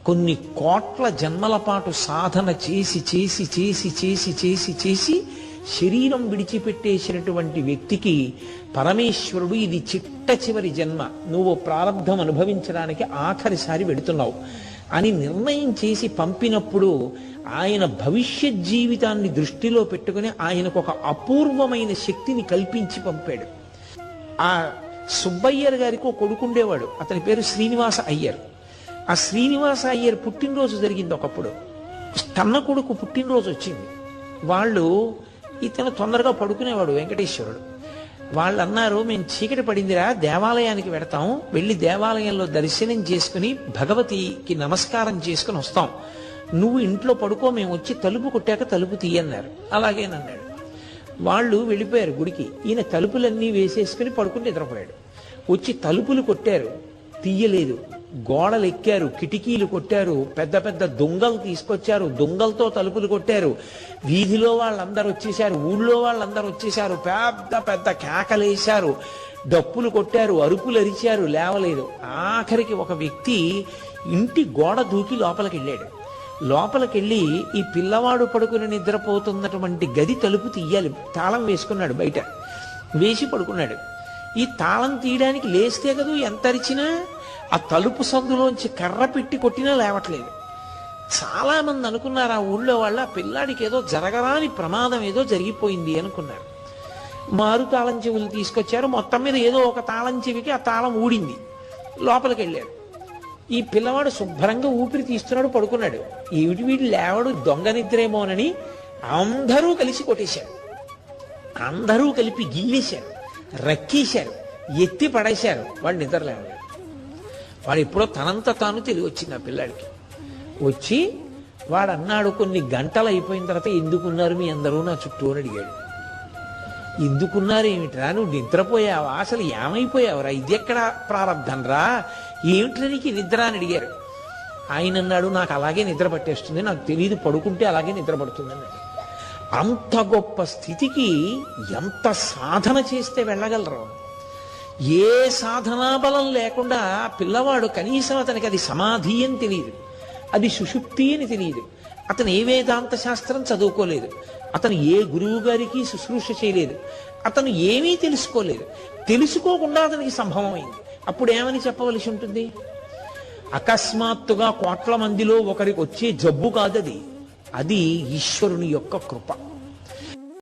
కొన్ని కోట్ల జన్మల పాటు సాధన చేసి చేసి చేసి చేసి చేసి చేసి శరీరం విడిచిపెట్టేసినటువంటి వ్యక్తికి పరమేశ్వరుడు ఇది చిట్ట చివరి జన్మ, నువ్వు ప్రారంధం అనుభవించడానికి ఆఖరిసారి వెడుతున్నావు అని నిర్ణయం చేసి పంపినప్పుడు ఆయన భవిష్యత్ జీవితాన్ని దృష్టిలో పెట్టుకుని ఆయనకు ఒక అపూర్వమైన శక్తిని కల్పించి పంపాడు. ఆ సుబ్బయ్యర్ గారికి ఒక కొడుకుండేవాడు, అతని పేరు శ్రీనివాస అయ్యర్. ఆ శ్రీనివాస అయ్యర్ పుట్టినరోజు జరిగింది ఒకప్పుడు. తన్న కొడుకు పుట్టినరోజు వచ్చింది. వాళ్ళు ఇతను తొందరగా పడుకునేవాడు వెంకటేశ్వరుడు. వాళ్ళు అన్నారు, మేము చీకటి పడిందిరా దేవాలయానికి వెడతాం, వెళ్ళి దేవాలయంలో దర్శనం చేసుకుని భగవతికి నమస్కారం చేసుకుని వస్తాం, నువ్వు ఇంట్లో పడుకో, మేము వచ్చి తలుపు కొట్టాక తలుపు తీయన్నారు. అలాగేనన్నాడు. వాళ్ళు వెళ్ళిపోయారు గుడికి. ఈయన తలుపులన్నీ వేసేసుకుని పడుకుని నిద్రపోయాడు. వచ్చి తలుపులు కొట్టారు, తీయలేదు. గోడలు ఎక్కారు, కిటికీలు కొట్టారు, పెద్ద పెద్ద దొంగలు తీసుకొచ్చారు, దొంగలతో తలుపులు కొట్టారు. వీధిలో వాళ్ళందరూ వచ్చేసారు, ఊళ్ళో వాళ్ళందరూ వచ్చేసారు, పెద్ద పెద్ద కేకలేశారు, డప్పులు కొట్టారు, అరుపులు అరిచారు, లేవలేదు. ఆఖరికి ఒక వ్యక్తి ఇంటి గోడ దూకి లోపలికి వెళ్ళాడు. లోపలికెళ్ళి ఈ పిల్లవాడు పడుకుని నిద్రపోతున్నటువంటి గది తలుపు తీయాలి, తాళం వేసుకున్నాడు, బయట వేసి పడుకున్నాడు. ఈ తాళం తీయడానికి లేస్తే కదా ఎంత అరిచినా ఆ తలుపు సందులోంచి కర్ర పెట్టి కొట్టినా లేవట్లేదు. చాలా మంది అనుకున్నారు, ఆ ఊళ్ళో వాళ్ళ పిల్లాడికి ఏదో జరగరాని ప్రమాదం ఏదో జరిగిపోయింది అనుకున్నారు. మారు తాళం చెవులు తీసుకొచ్చారు. మొత్తం మీద ఏదో ఒక తాళం చెవికి ఆ తాళం ఊడింది. లోపలికి వెళ్ళారు. ఈ పిల్లవాడు శుభ్రంగా ఊపిరి తీస్తున్నాడు, పడుకున్నాడు. ఏమిటి వీడు లేవడు, దొంగ నిద్రేమోనని అందరూ కలిసి కొట్టేశారు. అందరూ కలిపి గిల్లేశారు, రక్కేశారు, ఎత్తి పడేశారు. వాడు నిద్ర లేవలేదు. వాడు ఎప్పుడో తనంత తాను తెలివి వచ్చింది ఆ పిల్లాడికి. వచ్చి వాడు అన్నాడు, కొన్ని గంటలు అయిపోయిన తర్వాత ఎందుకున్నారు మీ అందరూ నా చుట్టూ అని అడిగాడు. ఎందుకున్నారు ఏమిట్రా, నువ్వు నిద్రపోయావా, అసలు ఏమైపోయావురా, ఇది ఎక్కడ ప్రారంధం రా, ఏమిట్రా నీకు నిద్ర అని అడిగారు. ఆయన అన్నాడు, నాకు అలాగే నిద్ర పట్టేస్తుంది, నాకు తెలియదు, పడుకుంటే అలాగే నిద్ర పడుతుంది అన్నాడు. అంత గొప్ప స్థితికి ఎంత సాధన చేస్తే వెళ్ళగలరు. ఏ సాధనా బలం లేకుండా పిల్లవాడు కనీసం అతనికి అది సమాధి అని తెలియదు, అది సుషుప్తి అని తెలియదు, అతను ఏ వేదాంత శాస్త్రం చదువుకోలేదు, అతను ఏ గురువు గారికి శుశ్రూష చేయలేదు, అతను ఏమీ తెలుసుకోలేదు. తెలుసుకోకుండా అతనికి సంభవం అయింది. అప్పుడు ఏమని చెప్పవలసి ఉంటుంది? అకస్మాత్తుగా కోట్ల మందిలో ఒకరికి వచ్చే జబ్బు కాదది, అది ఈశ్వరుని యొక్క కృప.